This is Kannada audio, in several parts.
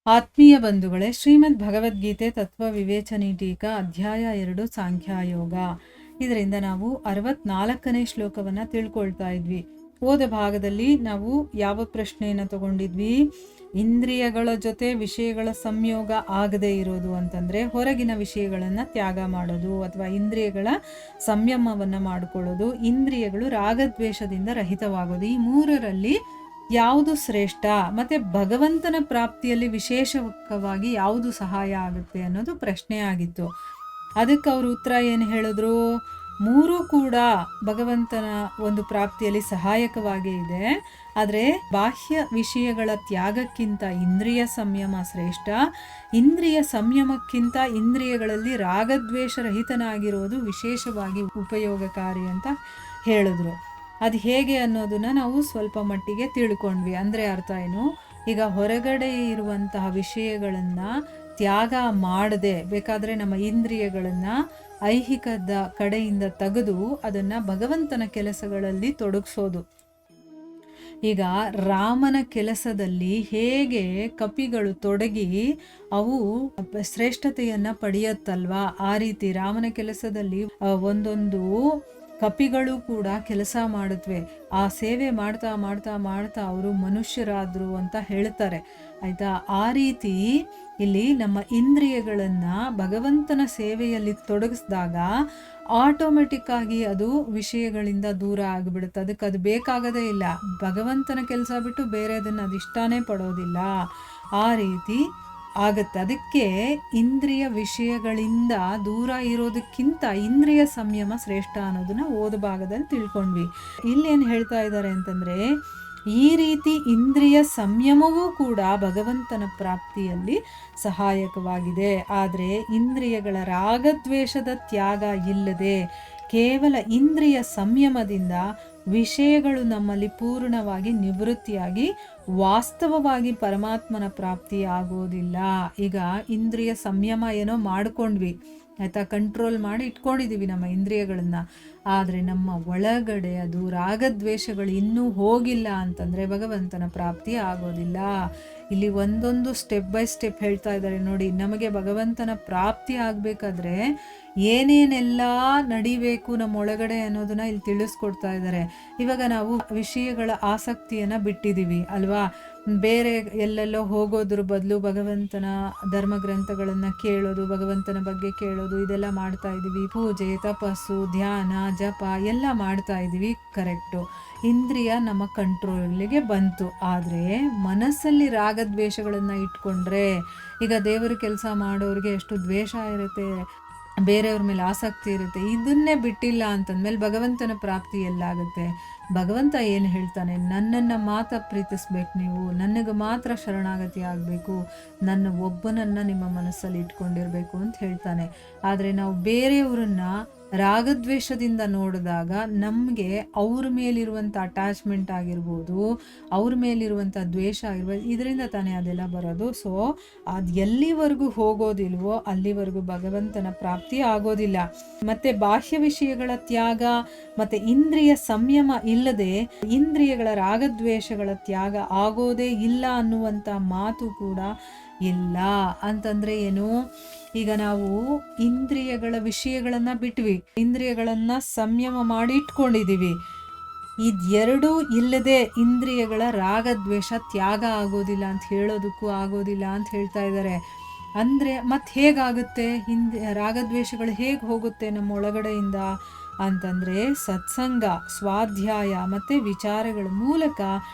ಆತ್ಮೀಯ ಬಂಧುಗಳೇ, ಶ್ರೀಮದ್ ಭಗವದ್ಗೀತೆ ತತ್ವ ವಿವೇಚನಿ ಟೀಕಾ ಅಧ್ಯಾಯ 2 ಸಾಂಖ್ಯಯೋಗ. ಇದರಿಂದ ನಾವು 64ನೇ ಶ್ಲೋಕವನ್ನ ತಿಳ್ಕೊಳ್ತಾ ಇದ್ವಿ. ಹೋದ ಭಾಗದಲ್ಲಿ ನಾವು ಯಾವ ಪ್ರಶ್ನೆಯನ್ನು ತಗೊಂಡಿದ್ವಿ? ಇಂದ್ರಿಯಗಳ ಜೊತೆ ವಿಷಯಗಳ ಸಂಯೋಗ ಆಗದೆ ಇರೋದು ಅಂತಂದ್ರೆ ಹೊರಗಿನ ವಿಷಯಗಳನ್ನ ತ್ಯಾಗ ಮಾಡೋದು ಅಥವಾ ಇಂದ್ರಿಯಗಳ ಸಂಯಮವನ್ನ ಮಾಡಿಕೊಳ್ಳೋದು, ಇಂದ್ರಿಯಗಳು ರಾಗದ್ವೇಷದಿಂದ ರಹಿತವಾಗೋದು. ಈ ಮೂರರಲ್ಲಿ ಯಾವುದು ಶ್ರೇಷ್ಠ ಮತ್ತೆ ಭಗವಂತನ ಪ್ರಾಪ್ತಿಯಲ್ಲಿ ವಿಶೇಷವಾಗಿ ಯಾವುದು ಸಹಾಯ ಆಗುತ್ತೆ ಅನ್ನೋದು ಪ್ರಶ್ನೆ ಆಗಿತ್ತು. ಅದಕ್ಕೆ ಅವರು ಉತ್ತರ ಏನು ಹೇಳಿದ್ರು? ಮೂರೂ ಕೂಡ ಭಗವಂತನ ಒಂದು ಪ್ರಾಪ್ತಿಯಲ್ಲಿ ಸಹಾಯಕವಾಗೇ ಇದೆ, ಆದರೆ ಬಾಹ್ಯ ವಿಷಯಗಳ ತ್ಯಾಗಕ್ಕಿಂತ ಇಂದ್ರಿಯ ಸಂಯಮ ಶ್ರೇಷ್ಠ. ಇಂದ್ರಿಯ ಸಂಯಮಕ್ಕಿಂತ ಇಂದ್ರಿಯಗಳಲ್ಲಿ ರಾಗದ್ವೇಷ ರಹಿತನಾಗಿರೋದು ವಿಶೇಷವಾಗಿ ಉಪಯೋಗಕಾರಿ ಅಂತ ಹೇಳಿದ್ರು. ಅದು ಹೇಗೆ ಅನ್ನೋದನ್ನ ನಾವು ಸ್ವಲ್ಪ ಮಟ್ಟಿಗೆ ತಿಳ್ಕೊಂಡ್ವಿ. ಅಂದರೆ ಅರ್ಥ ಏನು? ಈಗ ಹೊರಗಡೆ ಇರುವಂತಹ ವಿಷಯಗಳನ್ನ ತ್ಯಾಗ ಮಾಡದೆ ಬೇಕಾದರೆ ನಮ್ಮ ಇಂದ್ರಿಯಗಳನ್ನ ಐಹಿಕದ ಕಡೆಯಿಂದ ತೆಗೆದು ಅದನ್ನ ಭಗವಂತನ ಕೆಲಸಗಳಲ್ಲಿ ತೊಡಗಿಸೋದು. ಈಗ ರಾಮನ ಕೆಲಸದಲ್ಲಿ ಹೇಗೆ ಕಪಿಗಳು ತೊಡಗಿ ಅವು ಶ್ರೇಷ್ಠತೆಯನ್ನ ಪಡೆಯತ್ತಲ್ವಾ, ಆ ರೀತಿ ರಾಮನ ಕೆಲಸದಲ್ಲಿ ಒಂದೊಂದು ಕಪಿಗಳು ಕೂಡ ಕೆಲಸ ಮಾಡುತ್ತವೆ. ಆ ಸೇವೆ ಮಾಡ್ತಾ ಮಾಡ್ತಾ ಮಾಡ್ತಾ ಅವರು ಮನುಷ್ಯರಾದ್ರು ಅಂತ ಹೇಳ್ತಾರೆ, ಆಯ್ತಾ? ಆ ರೀತಿ ಇಲ್ಲಿ ನಮ್ಮ ಇಂದ್ರಿಯಗಳನ್ನ ಭಗವಂತನ ಸೇವೆಯಲ್ಲಿ ತೊಡಗಿಸಿದಾಗ ಆಟೋಮೆಟಿಕ್ ಆಗಿ ಅದು ವಿಷಯಗಳಿಂದ ದೂರ ಆಗಿಬಿಡುತ್ತೆ. ಅದಕ್ಕೆ ಅದು ಬೇಕಾಗದೇ ಇಲ್ಲ. ಭಗವಂತನ ಕೆಲಸ ಬಿಟ್ಟು ಬೇರೆದನ್ನು ಅದು ಇಷ್ಟನೇ ಪಡೋದಿಲ್ಲ. ಆ ರೀತಿ ಆಗತ್ತೆ. ಅದಕ್ಕೆ ಇಂದ್ರಿಯ ವಿಷಯಗಳಿಂದ ದೂರ ಇರೋದಕ್ಕಿಂತ ಇಂದ್ರಿಯ ಸಂಯಮ ಶ್ರೇಷ್ಠ ಅನ್ನೋದನ್ನ ಓದ ಭಾಗದಲ್ಲಿ ತಿಳ್ಕೊಂಡ್ವಿ. ಇಲ್ಲೇನು ಹೇಳ್ತಾ ಇದ್ದಾರೆ ಅಂತಂದ್ರೆ, ಈ ರೀತಿ ಇಂದ್ರಿಯ ಸಂಯಮವೂ ಕೂಡ ಭಗವಂತನ ಪ್ರಾಪ್ತಿಯಲ್ಲಿ ಸಹಾಯಕವಾಗಿದೆ. ಆದರೆ ಇಂದ್ರಿಯಗಳ ರಾಗದ್ವೇಷದ ತ್ಯಾಗ ಇಲ್ಲದೆ ಕೇವಲ ಇಂದ್ರಿಯ ಸಂಯಮದಿಂದ ವಿಷಯಗಳು ನಮ್ಮಲ್ಲಿ ಪೂರ್ಣವಾಗಿ ನಿವೃತ್ತಿಯಾಗಿ ವಾಸ್ತವವಾಗಿ ಪರಮಾತ್ಮನ ಪ್ರಾಪ್ತಿ ಆಗೋದಿಲ್ಲ. ಈಗ ಇಂದ್ರಿಯ ಸಂಯಮ ಏನೋ ಮಾಡ್ಕೊಂಡ್ವಿ, ಆಯ್ತಾ? ಕಂಟ್ರೋಲ್ ಮಾಡಿ ಇಟ್ಕೊಂಡಿದ್ದೀವಿ ನಮ್ಮ ಇಂದ್ರಿಯಗಳನ್ನ, ಆದರೆ ನಮ್ಮ ಒಳಗಡೆ ಅದು ರಾಗದ್ವೇಷಗಳು ಇನ್ನೂ ಹೋಗಿಲ್ಲ ಅಂತಂದರೆ ಭಗವಂತನ ಪ್ರಾಪ್ತಿ ಆಗೋದಿಲ್ಲ. ಇಲ್ಲಿ ಒಂದೊಂದು ಸ್ಟೆಪ್ ಬೈ ಸ್ಟೆಪ್ ಹೇಳ್ತಾ ಇದ್ದಾರೆ ನೋಡಿ. ನಮಗೆ ಭಗವಂತನ ಪ್ರಾಪ್ತಿ ಆಗಬೇಕಾದ್ರೆ ಏನೇನೆಲ್ಲ ನಡಿಬೇಕು ನಮ್ಮ ಒಳಗಡೆ ಅನ್ನೋದನ್ನ ಇಲ್ಲಿ ತಿಳಿಸ್ಕೊಡ್ತಾ ಇದ್ದಾರೆ. ಇವಾಗ ನಾವು ವಿಷಯಗಳ ಆಸಕ್ತಿಯನ್ನು ಬಿಟ್ಟಿದ್ದೀವಿ ಅಲ್ವಾ? ಬೇರೆ ಎಲ್ಲೆಲ್ಲೋ ಹೋಗೋದ್ರ ಬದಲು ಭಗವಂತನ ಧರ್ಮಗ್ರಂಥಗಳನ್ನು ಕೇಳೋದು, ಭಗವಂತನ ಬಗ್ಗೆ ಕೇಳೋದು, ಇದೆಲ್ಲ ಮಾಡ್ತಾ ಇದ್ದೀವಿ. ಪೂಜೆ, ತಪಸ್ಸು, ಧ್ಯಾನ, ಜಪ ಎಲ್ಲ ಮಾಡ್ತಾ ಇದ್ದೀವಿ, ಕರೆಕ್ಟು. ಇಂದ್ರಿಯ ನಮ್ಮ ಕಂಟ್ರೋಲಿಗೆ ಬಂತು. ಆದರೆ ಮನಸ್ಸಲ್ಲಿ ರಾಗದ್ವೇಷಗಳನ್ನು ಇಟ್ಕೊಂಡ್ರೆ, ಈಗ ದೇವರ ಕೆಲಸ ಮಾಡೋರಿಗೆ ಎಷ್ಟು ದ್ವೇಷ ಇರುತ್ತೆ, ಬೇರೆಯವ್ರ ಮೇಲೆ ಆಸಕ್ತಿ ಇರುತ್ತೆ, ಇದನ್ನೇ ಬಿಟ್ಟಿಲ್ಲ ಅಂತಂದ್ಮೇಲೆ ಭಗವಂತನ ಪ್ರಾಪ್ತಿ ಎಲ್ಲಾಗುತ್ತೆ? ಭಗವಂತ ಏನು ಹೇಳ್ತಾನೆ? ನನ್ನನ್ನು ಮಾತ್ರ ಪ್ರೀತಿಸ್ಬೇಕು ನೀವು, ನನಗೆ ಮಾತ್ರ ಶರಣಾಗತಿ ಆಗಬೇಕು, ನನ್ನ ಒಬ್ಬನನ್ನು ನಿಮ್ಮ ಮನಸ್ಸಲ್ಲಿ ಇಟ್ಕೊಂಡಿರ್ಬೇಕು ಅಂತ ಹೇಳ್ತಾನೆ. ಆದರೆ ನಾವು ಬೇರೆಯವ್ರನ್ನ ರಾಗದ್ವೇಷದಿಂದ ನೋಡಿದಾಗ ನಮಗೆ ಅವ್ರ ಮೇಲಿರುವಂಥ ಅಟ್ಯಾಚ್ಮೆಂಟ್ ಆಗಿರ್ಬೋದು, ಅವ್ರ ಮೇಲಿರುವಂಥ ದ್ವೇಷ ಆಗಿರ್ಬೋದು, ಇದರಿಂದ ತಾನೇ ಅದೆಲ್ಲ ಬರೋದು. ಸೊ ಅದು ಎಲ್ಲಿವರೆಗೂ ಹೋಗೋದಿಲ್ವೋ ಅಲ್ಲಿವರೆಗೂ ಭಗವಂತನ ಪ್ರಾಪ್ತಿ ಆಗೋದಿಲ್ಲ. ಮತ್ತೆ ಬಾಹ್ಯ ವಿಷಯಗಳ ತ್ಯಾಗ ಮತ್ತೆ ಇಂದ್ರಿಯ ಸಂಯಮ ಇಲ್ಲದೆ ಇಂದ್ರಿಯಗಳ ರಾಗದ್ವೇಷಗಳ ತ್ಯಾಗ ಆಗೋದೇ ಇಲ್ಲ ಅನ್ನುವಂಥ ಮಾತು ಕೂಡ ಇಲ್ಲ. ಅಂತಂದ್ರೆ ಏನು? ಈಗ ನಾವು ಇಂದ್ರಿಯಗಳ ವಿಷಯಗಳನ್ನ ಬಿಟ್ವಿ, ಇಂದ್ರಿಯಗಳನ್ನ ಸಂಯಮ ಮಾಡಿ ಇಟ್ಕೊಂಡಿದೀವಿ. ಇದೆರಡೂ ಇಲ್ಲದೆ ಇಂದ್ರಿಯಗಳ ರಾಗದ್ವೇಷ ತ್ಯಾಗ ಆಗೋದಿಲ್ಲ ಅಂತ ಹೇಳೋದಕ್ಕೂ ಆಗೋದಿಲ್ಲ ಅಂತ ಹೇಳ್ತಾ ಇದ್ದಾರೆ. ಅಂದರೆ ಮತ್ತೆ ಹೇಗಾಗುತ್ತೆ? ರಾಗದ್ವೇಷಗಳು ಹೇಗೆ ಹೋಗುತ್ತೆ ನಮ್ಮ ಒಳಗಡೆಯಿಂದ ಅಂತಂದರೆ, ಸತ್ಸಂಗ, ಸ್ವಾಧ್ಯಾಯ ಮತ್ತು ವಿಚಾರಗಳ ಮೂಲಕ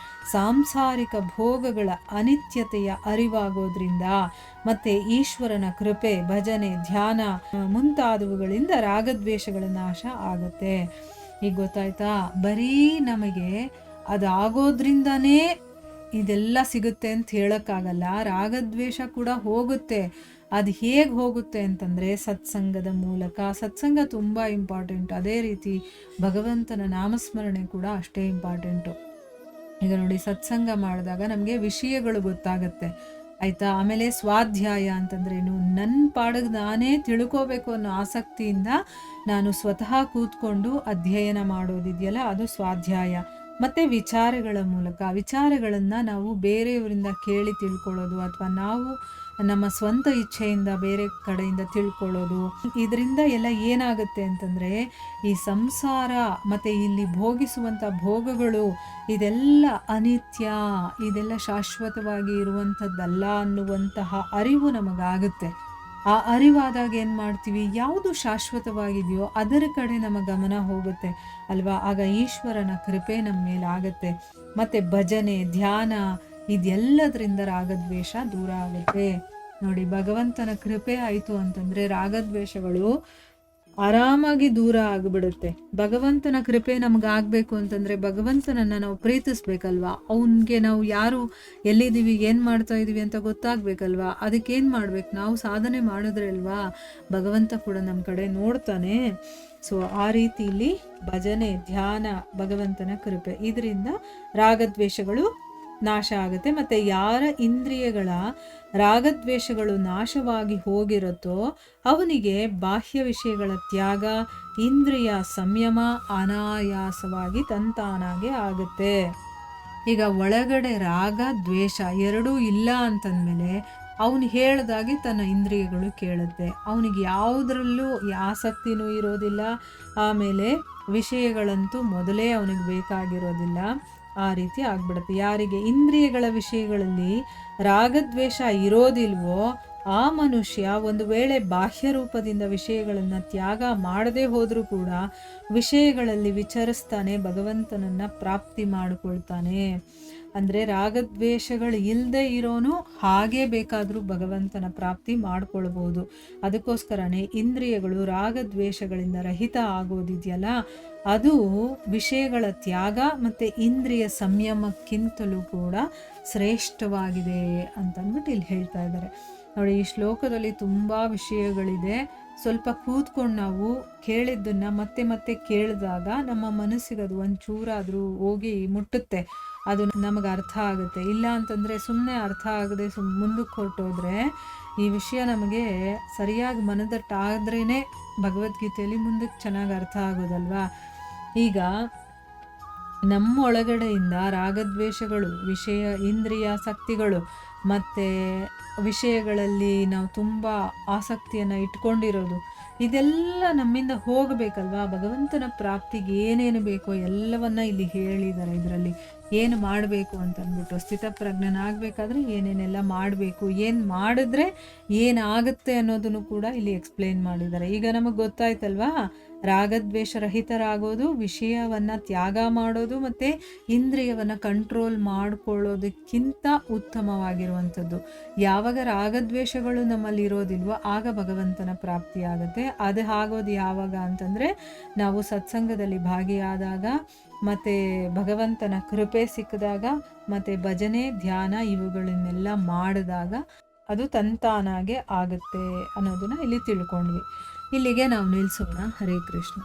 ಸಾಂಸಾರಿಕ ಭೋಗಗಳ ಅನಿತ್ಯತೆಯ ಅರಿವಾಗೋದ್ರಿಂದ ಮತ್ತು ಈಶ್ವರನ ಕೃಪೆ, ಭಜನೆ, ಧ್ಯಾನ ಮುಂತಾದವುಗಳಿಂದ ರಾಗದ್ವೇಷಗಳ ನಾಶ ಆಗುತ್ತೆ. ಈಗ ಗೊತ್ತಾಯ್ತಾ? ಬರೀ ನಮಗೆ ಅದಾಗೋದ್ರಿಂದನೇ ಇದೆಲ್ಲ ಸಿಗುತ್ತೆ ಅಂತ ಹೇಳೋಕ್ಕಾಗಲ್ಲ. ರಾಗದ್ವೇಷ ಕೂಡ ಹೋಗುತ್ತೆ. ಅದು ಹೇಗೆ ಹೋಗುತ್ತೆ ಅಂತಂದರೆ ಸತ್ಸಂಗದ ಮೂಲಕ. ಸತ್ಸಂಗ ತುಂಬ ಇಂಪಾರ್ಟೆಂಟ್. ಅದೇ ರೀತಿ ಭಗವಂತನ ನಾಮಸ್ಮರಣೆ ಕೂಡ ಅಷ್ಟೇ ಇಂಪಾರ್ಟೆಂಟು. ಈಗ ನೋಡಿ, ಸತ್ಸಂಗ ಮಾಡಿದಾಗ ನಮಗೆ ವಿಷಯಗಳು ಗೊತ್ತಾಗತ್ತೆ, ಆಯಿತಾ? ಆಮೇಲೆ ಸ್ವಾಧ್ಯಾಯ ಅಂತಂದ್ರೇನು? ನನ್ನ ಪಾಡಿಗೆ ನಾನೇ ತಿಳ್ಕೋಬೇಕು ಅನ್ನೋ ಆಸಕ್ತಿಯಿಂದ ನಾನು ಸ್ವತಃ ಕೂತ್ಕೊಂಡು ಅಧ್ಯಯನ ಮಾಡೋದಿದೆಯಲ್ಲ, ಅದು ಸ್ವಾಧ್ಯಾಯ. ಮತ್ತು ವಿಚಾರಗಳ ಮೂಲಕ. ವಿಚಾರಗಳನ್ನು ನಾವು ಬೇರೆಯವರಿಂದ ಕೇಳಿ ತಿಳ್ಕೊಳ್ಳೋದು ಅಥವಾ ನಾವು ನಮ್ಮ ಸ್ವಂತ ಇಚ್ಛೆಯಿಂದ ಬೇರೆ ಕಡೆಯಿಂದ ತಿಳ್ಕೊಳ್ಳೋದು. ಇದರಿಂದ ಎಲ್ಲ ಏನಾಗುತ್ತೆ ಅಂತಂದರೆ, ಈ ಸಂಸಾರ ಮತ್ತು ಇಲ್ಲಿ ಭೋಗಿಸುವಂಥ ಭೋಗಗಳು ಇದೆಲ್ಲ ಅನಿತ್ಯ, ಇದೆಲ್ಲ ಶಾಶ್ವತವಾಗಿ ಇರುವಂಥದ್ದಲ್ಲ ಅನ್ನುವಂತಹ ಅರಿವು ನಮಗಾಗುತ್ತೆ. ಆ ಅರಿವಾದಾಗ ಏನು ಮಾಡ್ತೀವಿ, ಯಾವುದು ಶಾಶ್ವತವಾಗಿದೆಯೋ ಅದರ ಕಡೆ ನಮ್ಮ ಗಮನ ಹೋಗುತ್ತೆ ಅಲ್ವಾ. ಆಗ ಈಶ್ವರನ ಕೃಪೆ ನಮ್ಮ ಮೇಲೆ ಆಗುತ್ತೆ. ಮತ್ತು ಭಜನೆ, ಧ್ಯಾನ ಇದೆಲ್ಲದರಿಂದ ರಾಗದ್ವೇಷ ದೂರ ಆಗುತ್ತೆ. ನೋಡಿ, ಭಗವಂತನ ಕೃಪೆ ಆಯಿತು ಅಂತಂದರೆ ರಾಗದ್ವೇಷಗಳು ಆರಾಮಾಗಿ ದೂರ ಆಗಿಬಿಡುತ್ತೆ. ಭಗವಂತನ ಕೃಪೆ ನಮಗಾಗಬೇಕು ಅಂತಂದರೆ ಭಗವಂತನನ್ನು ನಾವು ಪ್ರೀತಿಸ್ಬೇಕಲ್ವಾ. ಅವನಿಗೆ ನಾವು ಯಾರು, ಎಲ್ಲಿದ್ದೀವಿ, ಏನು ಮಾಡ್ತಾ ಇದ್ದೀವಿ ಅಂತ ಗೊತ್ತಾಗಬೇಕಲ್ವಾ. ಅದಕ್ಕೇನು ಮಾಡ್ಬೇಕು, ನಾವು ಸಾಧನೆ ಮಾಡಿದ್ರೆ ಅಲ್ವಾ ಭಗವಂತ ಕೂಡ ನಮ್ಮ ಕಡೆ ನೋಡ್ತಾನೆ. ಸೊ ಆ ರೀತಿಯಲ್ಲಿ ಭಜನೆ, ಧ್ಯಾನ, ಭಗವಂತನ ಕೃಪೆ ಇದರಿಂದ ರಾಗದ್ವೇಷಗಳು ನಾಶ ಆಗುತ್ತೆ. ಮತ್ತು ಯಾರ ಇಂದ್ರಿಯಗಳ ರಾಗದ್ವೇಷಗಳು ನಾಶವಾಗಿ ಹೋಗಿರುತ್ತೋ ಅವನಿಗೆ ಬಾಹ್ಯ ವಿಷಯಗಳ ತ್ಯಾಗ, ಇಂದ್ರಿಯ ಸಂಯಮ ಅನಾಯಾಸವಾಗಿ ತಂತಾನಾಗೆ ಆಗುತ್ತೆ. ಈಗ ಒಳಗಡೆ ರಾಗ ದ್ವೇಷ ಎರಡೂ ಇಲ್ಲ ಅಂತಂದಮೇಲೆ ಅವನು ಹೇಳ್ದಾಗೆ ತನ್ನ ಇಂದ್ರಿಯಗಳು ಕೇಳುತ್ತೆ. ಅವನಿಗೆ ಯಾವುದರಲ್ಲೂ ಆಸಕ್ತಿನೂ ಇರೋದಿಲ್ಲ. ಆಮೇಲೆ ವಿಷಯಗಳಂತೂ ಮೊದಲೇ ಅವನಿಗೆ ಬೇಕಾಗಿರೋದಿಲ್ಲ. ಆ ರೀತಿ ಆಗ್ಬಿಡುತ್ತೆ. ಯಾರಿಗೆ ಇಂದ್ರಿಯಗಳ ವಿಷಯಗಳಲ್ಲಿ ರಾಗದ್ವೇಷ ಇರೋದಿಲ್ವೋ ಆ ಮನುಷ್ಯ ಒಂದು ವೇಳೆ ಬಾಹ್ಯ ರೂಪದಿಂದ ವಿಷಯಗಳನ್ನು ತ್ಯಾಗ ಮಾಡದೇ ಹೋದರೂ ಕೂಡ ವಿಷಯಗಳಲ್ಲಿ ವಿಚರಿಸ್ತಾನೆ, ಭಗವಂತನನ್ನು ಪ್ರಾಪ್ತಿ ಮಾಡಿಕೊಳ್ತಾನೆ. ಅಂದರೆ ರಾಗದ್ವೇಷಗಳು ಇಲ್ಲದೆ ಇರೋನು ಹಾಗೇ ಬೇಕಾದರೂ ಭಗವಂತನ ಪ್ರಾಪ್ತಿ ಮಾಡ್ಕೊಳ್ಬೋದು. ಅದಕ್ಕೋಸ್ಕರನೇ ಇಂದ್ರಿಯಗಳು ರಾಗದ್ವೇಷಗಳಿಂದ ರಹಿತ ಆಗೋದಿದೆಯಲ್ಲ, ಅದು ವಿಷಯಗಳ ತ್ಯಾಗ ಮತ್ತು ಇಂದ್ರಿಯ ಸಂಯಮಕ್ಕಿಂತಲೂ ಕೂಡ ಶ್ರೇಷ್ಠವಾಗಿದೆ ಅಂತಂದ್ಬಿಟ್ಟು ಇಲ್ಲಿ ಹೇಳ್ತಾ ಇದ್ದಾರೆ. ನೋಡಿ, ಈ ಶ್ಲೋಕದಲ್ಲಿ ತುಂಬ ವಿಷಯಗಳಿದೆ. ಸ್ವಲ್ಪ ಕೂತ್ಕೊಂಡು ನಾವು ಕೇಳಿದ್ದನ್ನು ಮತ್ತೆ ಮತ್ತೆ ಕೇಳಿದಾಗ ನಮ್ಮ ಮನಸ್ಸಿಗೆ ಅದು ಒಂಚೂರಾದರೂ ಹೋಗಿ ಮುಟ್ಟುತ್ತೆ, ಅದು ನಮಗೆ ಅರ್ಥ ಆಗುತ್ತೆ. ಇಲ್ಲ ಅಂತಂದರೆ ಸುಮ್ಮನೆ ಅರ್ಥ ಆಗದೆ ಮುಂದಕ್ಕೆ ಹೊರಟೋದ್ರೆ ಈ ವಿಷಯ ನಮಗೆ ಸರಿಯಾಗಿ ಮನದಟ್ಟಾದ್ರೇ ಭಗವದ್ಗೀತೆಯಲ್ಲಿ ಮುಂದಕ್ಕೆ ಚೆನ್ನಾಗಿ ಅರ್ಥ ಆಗೋದಲ್ವಾ. ಈಗ ನಮ್ಮ ಒಳಗಡೆಯಿಂದ ರಾಗದ್ವೇಷಗಳು, ವಿಷಯ ಇಂದ್ರಿಯಾಸಕ್ತಿಗಳು ಮತ್ತು ವಿಷಯಗಳಲ್ಲಿ ನಾವು ತುಂಬ ಆಸಕ್ತಿಯನ್ನು ಇಟ್ಕೊಂಡಿರೋದು ಇದೆಲ್ಲ ನಮ್ಮಿಂದ ಹೋಗಬೇಕಲ್ವಾ. ಭಗವಂತನ ಪ್ರಾಪ್ತಿಗೆ ಏನೇನು ಬೇಕೋ ಎಲ್ಲವನ್ನ ಇಲ್ಲಿ ಹೇಳಿದ್ದಾರೆ. ಇದರಲ್ಲಿ ಏನು ಮಾಡಬೇಕು ಅಂತಂದ್ಬಿಟ್ಟು ಸ್ಥಿತಪ್ರಜ್ಞನಾಗಬೇಕಾದ್ರೆ ಏನೇನೆಲ್ಲ ಮಾಡಬೇಕು, ಏನು ಮಾಡಿದ್ರೆ ಏನಾಗುತ್ತೆ ಅನ್ನೋದನ್ನು ಕೂಡ ಇಲ್ಲಿ ಎಕ್ಸ್ಪ್ಲೇನ್ ಮಾಡಿದ್ದಾರೆ. ಈಗ ನಮಗೆ ಗೊತ್ತಾಯ್ತಲ್ವಾ, ರಾಗದ್ವೇಷ ರಹಿತರಾಗೋದು, ವಿಷಯವನ್ನು ತ್ಯಾಗ ಮಾಡೋದು ಮತ್ತು ಇಂದ್ರಿಯವನ್ನು ಕಂಟ್ರೋಲ್ ಮಾಡಿಕೊಳ್ಳೋದಕ್ಕಿಂತ ಉತ್ತಮವಾಗಿರುವಂಥದ್ದು. ಯಾವಾಗ ರಾಗದ್ವೇಷಗಳು ನಮ್ಮಲ್ಲಿ ಇರೋದಿಲ್ವೋ ಆಗ ಭಗವಂತನ ಪ್ರಾಪ್ತಿಯಾಗುತ್ತೆ. ಅದು ಆಗೋದು ಯಾವಾಗ ಅಂತಂದರೆ ನಾವು ಸತ್ಸಂಗದಲ್ಲಿ ಭಾಗಿಯಾದಾಗ ಮತ್ತು ಭಗವಂತನ ಕೃಪೆ ಸಿಕ್ಕಿದಾಗ ಮತ್ತು ಭಜನೆ, ಧ್ಯಾನ ಇವುಗಳನ್ನೆಲ್ಲ ಮಾಡಿದಾಗ ಅದು ತಂತಾನಾಗೆ ಆಗುತ್ತೆ ಅನ್ನೋದನ್ನ ಇಲ್ಲಿ ತಿಳ್ಕೊಂಡ್ವಿ. ಇಲ್ಲಿಗೆ ನಾವು ನಿಲ್ಲಿಸೋಣ. ಹರೇ ಕೃಷ್ಣ.